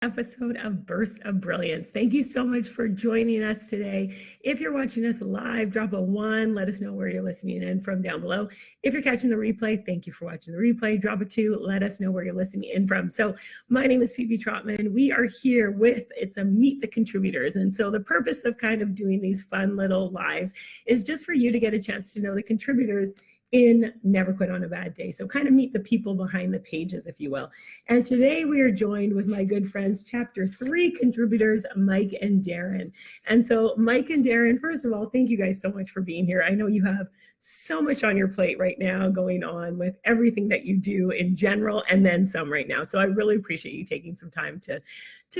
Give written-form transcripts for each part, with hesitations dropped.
episode of Bursts of Brilliance. Thank you so much for joining us today. If you're watching us live, drop a 1. Let us know where you're listening in from down below. If you're catching the replay, thank you for watching the replay. Drop a 2. Let us know where you're listening in from. So my name is 𝒑𝒐𝒏𝒂𝒈. We are here with, it's a Meet the Contributors. And so the purpose of kind of doing these fun little lives is just for you to get a chance to know the contributors in Never Quit on a Bad Day. So kind of meet the people behind the pages, if you will. And today we are joined with my good friends, Chapter 3 contributors, Mike and Darren. And so Mike and Darren, first of all, thank you guys so much for being here. I know you have so much on your plate right now going on with everything that you do in general and then some right now. So I really appreciate you taking some time to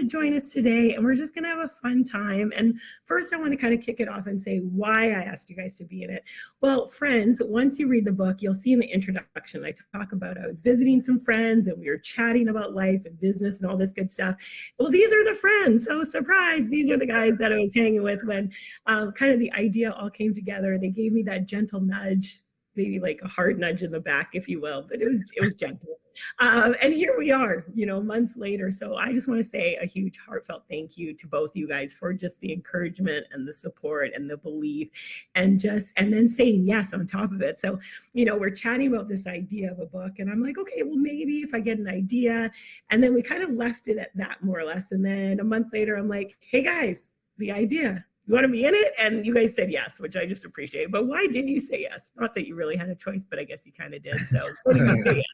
join us today. And we're just gonna have a fun time. And first I wanna kind of kick it off and say why I asked you guys to be in it. Well, friends, once you read the book, you'll see in the introduction, I talk about I was visiting some friends and we were chatting about life and business and all this good stuff. Well, these are the friends. So surprise, these are the guys that I was hanging with when kind of the idea all came together. They gave me that gentle nudge, maybe like a hard nudge in the back, if you will, but it was gentle. And here we are, you know, months later. So I just want to say a huge heartfelt thank you to both you guys for just the encouragement and the support and the belief and then saying yes on top of it. So, you know, we're chatting about this idea of a book and I'm like, okay, well, maybe if I get an idea, and then we kind of left it at that more or less. And then a month later, I'm like, hey guys, the idea. You want to be in it? And you guys said yes, which I just appreciate. But why did you say yes? Not that you really had a choice, but I guess you kind of did. So what did you say yes?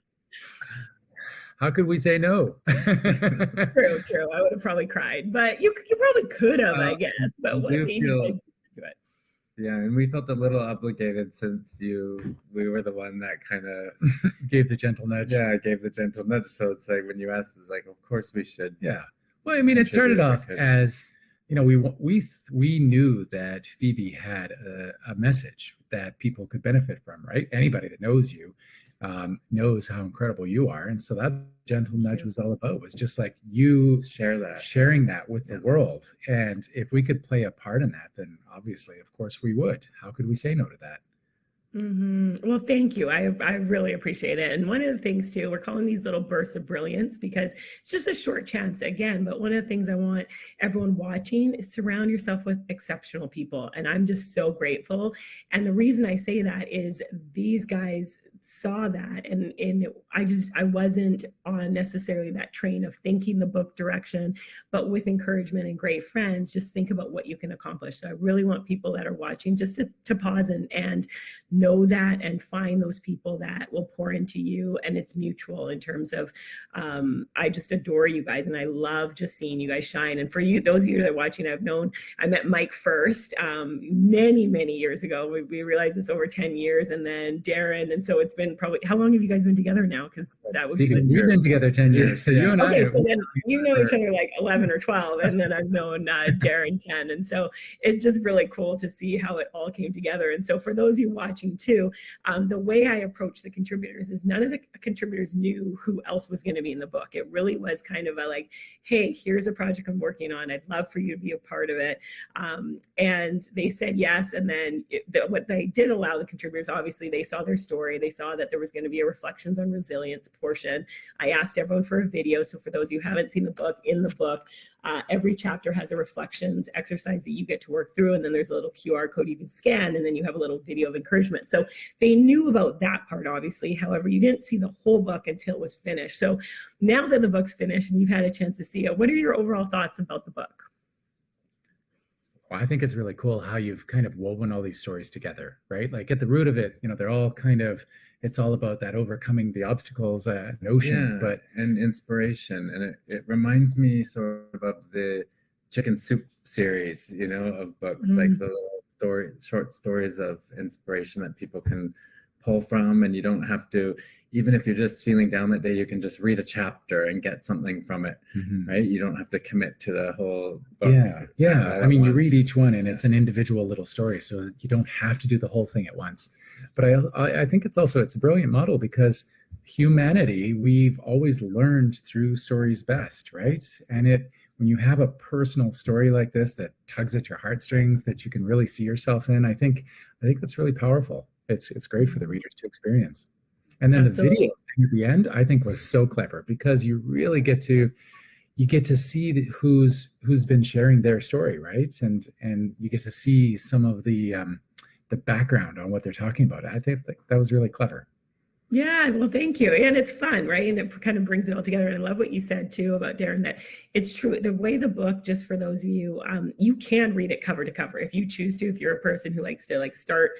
How could we say no? True. I would have probably cried, but you probably could have, I guess. But what made you guys do it? Yeah, and we felt a little obligated since we were the one that kind of gave the gentle nudge. Yeah, gave the gentle nudge. So it's like when you asked, it's like, of course we should. Yeah. Well, I mean, it started off as, you know, we knew that Phoebe had a message that people could benefit from, right? Anybody that knows you knows how incredible you are. And so that gentle nudge was all about, was just like you sharing that with the world. And if we could play a part in that, then obviously, of course we would. How could we say no to that? Well, thank you. I really appreciate it. And one of the things too, we're calling these little bursts of brilliance because it's just a short chance again. But one of the things I want everyone watching is surround yourself with exceptional people. And I'm just so grateful. And the reason I say that is these guys saw that and I wasn't on necessarily that train of thinking the book direction, but with encouragement and great friends, just think about what you can accomplish. So I really want people that are watching just to pause and know that and find those people that will pour into you, and it's mutual in terms of I just adore you guys and I love just seeing you guys shine. And for you, those of you that are watching, I met Mike first many years ago. We realized it's over 10 years, and then Darren, and so it's been probably, how long have you guys been together now? Because that would be we've been together 10 years. So you and I. Okay, so then you know each other like 11 or 12, and then I've known Darren 10. And so it's just really cool to see how it all came together. And so for those of you watching too, the way I approach the contributors is none of the contributors knew who else was going to be in the book. It really was kind of a like, hey, here's a project I'm working on. I'd love for you to be a part of it. And they said yes. And then what they did allow the contributors, obviously they saw their story. They saw that there was going to be a reflections on resilience portion. I asked everyone for a video. So for those of you who haven't seen the book, in the book, every chapter has a reflections exercise that you get to work through. And then there's a little QR code you can scan, and then you have a little video of encouragement. So they knew about that part, obviously. However, you didn't see the whole book until it was finished. So now that the book's finished and you've had a chance to see it, what are your overall thoughts about the book? Well, I think it's really cool how you've kind of woven all these stories together, right? Like at the root of it, you know, they're all kind of, it's all about that overcoming the obstacles notion, but and inspiration. And it reminds me sort of the Chicken Soup series, you know, of books, like the little short stories of inspiration that people can pull from. And you don't have to, even if you're just feeling down that day, you can just read a chapter and get something from it, right? You don't have to commit to the whole book. Yeah. I mean, you read each one and it's an individual little story, so you don't have to do the whole thing at once. But I think it's a brilliant model because humanity, we've always learned through stories best, right? And when you have a personal story like this that tugs at your heartstrings, that you can really see yourself in, I think that's really powerful. It's great for the readers to experience. And then the video thing at the end, I think, was so clever because you really get to, you get to see who's been sharing their story, right? And you get to see some of the background on what they're talking about. I think that was really clever. Yeah, well, thank you. And it's fun, right? And it kind of brings it all together. And I love what you said too about Darren, that it's true. The way the book, just for those of you, you can read it cover to cover if you choose to. If you're a person who likes to start,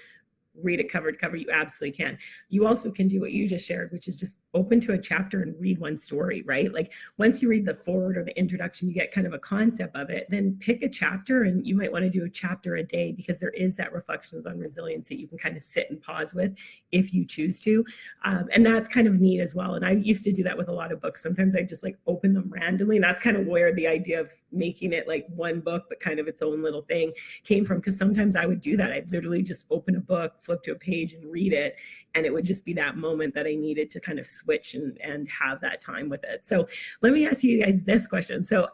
read it cover to cover, you absolutely can. You also can do what you just shared, which is just open to a chapter and read one story, right? Like once you read the forward or the introduction, you get kind of a concept of it, then pick a chapter, and you might want to do a chapter a day, because there is that reflections on resilience that you can kind of sit and pause with if you choose to. And that's kind of neat as well. And I used to do that with a lot of books. Sometimes I just open them randomly. And that's kind of where the idea of making it like one book, but kind of its own little thing came from. Because sometimes I would do that. I'd literally just open a book, flip to a page and read it. And it would just be that moment that I needed to kind of switch and have that time with it. So let me ask you guys this question. So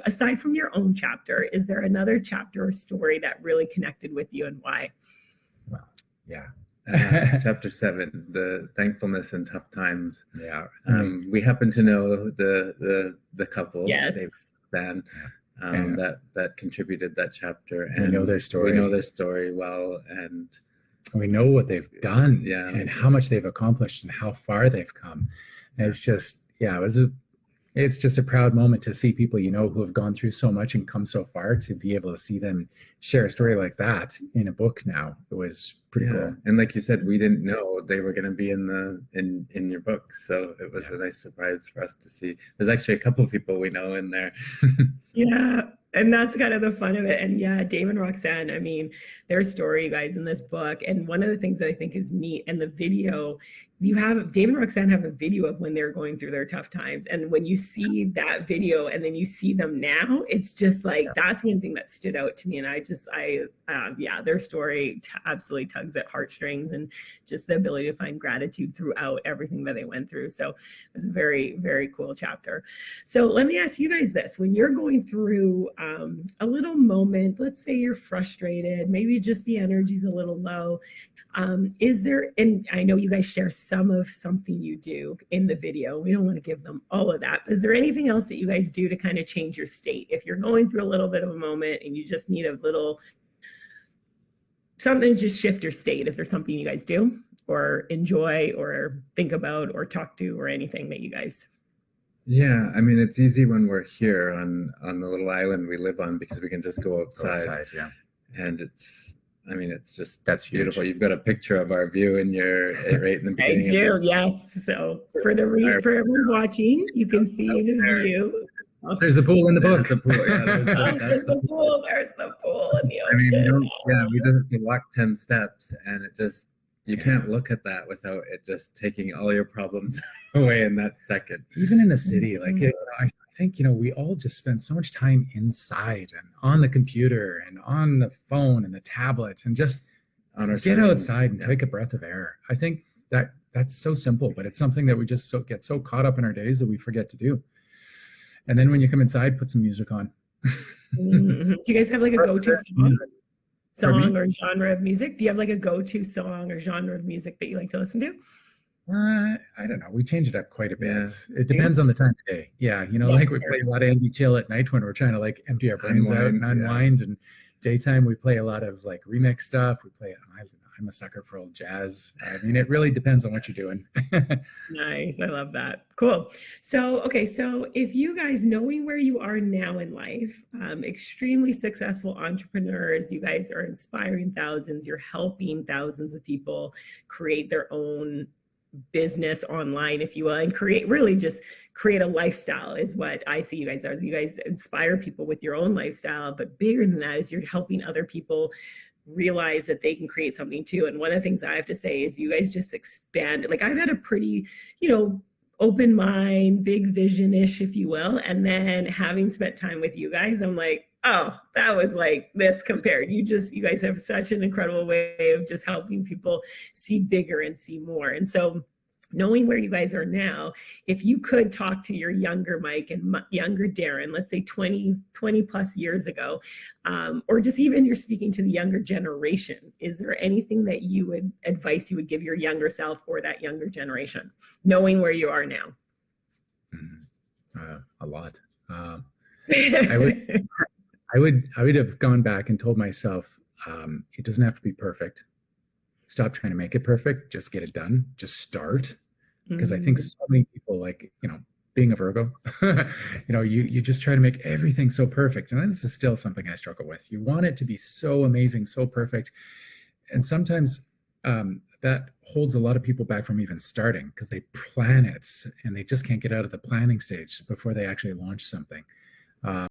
aside from your own chapter, is there another chapter or story that really connected with you, and why? Well, yeah. Chapter 7, the thankfulness in tough times. Yeah. We happen to know the couple. Yes. That contributed that chapter, and we know their story. We know their story well, and we know what they've done, yeah, and how much they've accomplished, and how far they've come. And it's just, it's just a proud moment to see people who have gone through so much and come so far, to be able to see them share a story like that in a book now. It was pretty cool. And like you said, we didn't know they were going to be in your book, so it was a nice surprise for us to see. There's actually a couple of people we know in there. Yeah. And that's kind of the fun of it. And yeah, Dave and Roxanne, I mean, their story, you guys, in this book. And one of the things that I think is neat, and the video, Dave and Roxanne have a video of when they're going through their tough times. And when you see that video and then you see them now, it's just that's one thing that stood out to me. And their story absolutely tugs at heartstrings, and just the ability to find gratitude throughout everything that they went through. So it was a very, very cool chapter. So let me ask you guys this. When you're going through a little moment, let's say you're frustrated, maybe just the energy's a little low, is there, and I know you guys share some of something you do in the video, we don't want to give them all of that, but is there anything else that you guys do to kind of change your state? If you're going through a little bit of a moment and you just need a little something to just shift your state, is there something you guys do or enjoy or think about or talk to, or anything that you guys? Yeah, I mean, it's easy when we're here on the little island we live on, because we can just go outside. Yeah. And it's just, that's beautiful. huge. You've got a picture of our view in your right in the beginning. I do, yes. So for everyone watching, you can see the view. There's the pool in the book. There's the pool. Yeah, there's the pool. There's the pool in the ocean. We just have to walk 10 steps, and it just, you can't look at that without it just taking all your problems away in that second. Even in the city, I think, we all just spend so much time inside and on the computer and on the phone and the tablet, and just get outside and take a breath of air. I think that's so simple, but it's something that we just get so caught up in our days that we forget to do. And then when you come inside, put some music on. Do you guys have a go-to song or genre of music? Do you have a go-to song or genre of music that you like to listen to? I don't know. We change it up quite a bit. Yeah. It depends on the time of day. Yeah. We play a lot of indie chill at night when we're trying to empty our brains out and unwind. And daytime, we play a lot of remix stuff. We play, I'm a sucker for old jazz. I mean, it really depends on what you're doing. Nice. I love that. Cool. So, okay. So if you guys, knowing where you are now in life, extremely successful entrepreneurs, you guys are inspiring thousands, you're helping thousands of people create their own business online, if you will, and create a lifestyle is what I see you guys are. You guys inspire people with your own lifestyle, but bigger than that is you're helping other people realize that they can create something too. And one of the things I have to say is you guys just expand. I've had a pretty, open mind, big vision-ish, if you will. And then having spent time with you guys, I'm like, oh, that was this compared. You guys have such an incredible way of just helping people see bigger and see more. And so knowing where you guys are now, if you could talk to your younger Mike and younger Darren, let's say 20 plus years ago, or just even you're speaking to the younger generation, is there anything that advice you would give your younger self or that younger generation, knowing where you are now? A lot. I would, I would have gone back and told myself, it doesn't have to be perfect. Stop trying to make it perfect. Just get it done. Just start. Because I think so many people, like, being a Virgo, you just try to make everything so perfect. And this is still something I struggle with. You want it to be so amazing, so perfect. And sometimes that holds a lot of people back from even starting, because they plan it and they just can't get out of the planning stage before they actually launch something.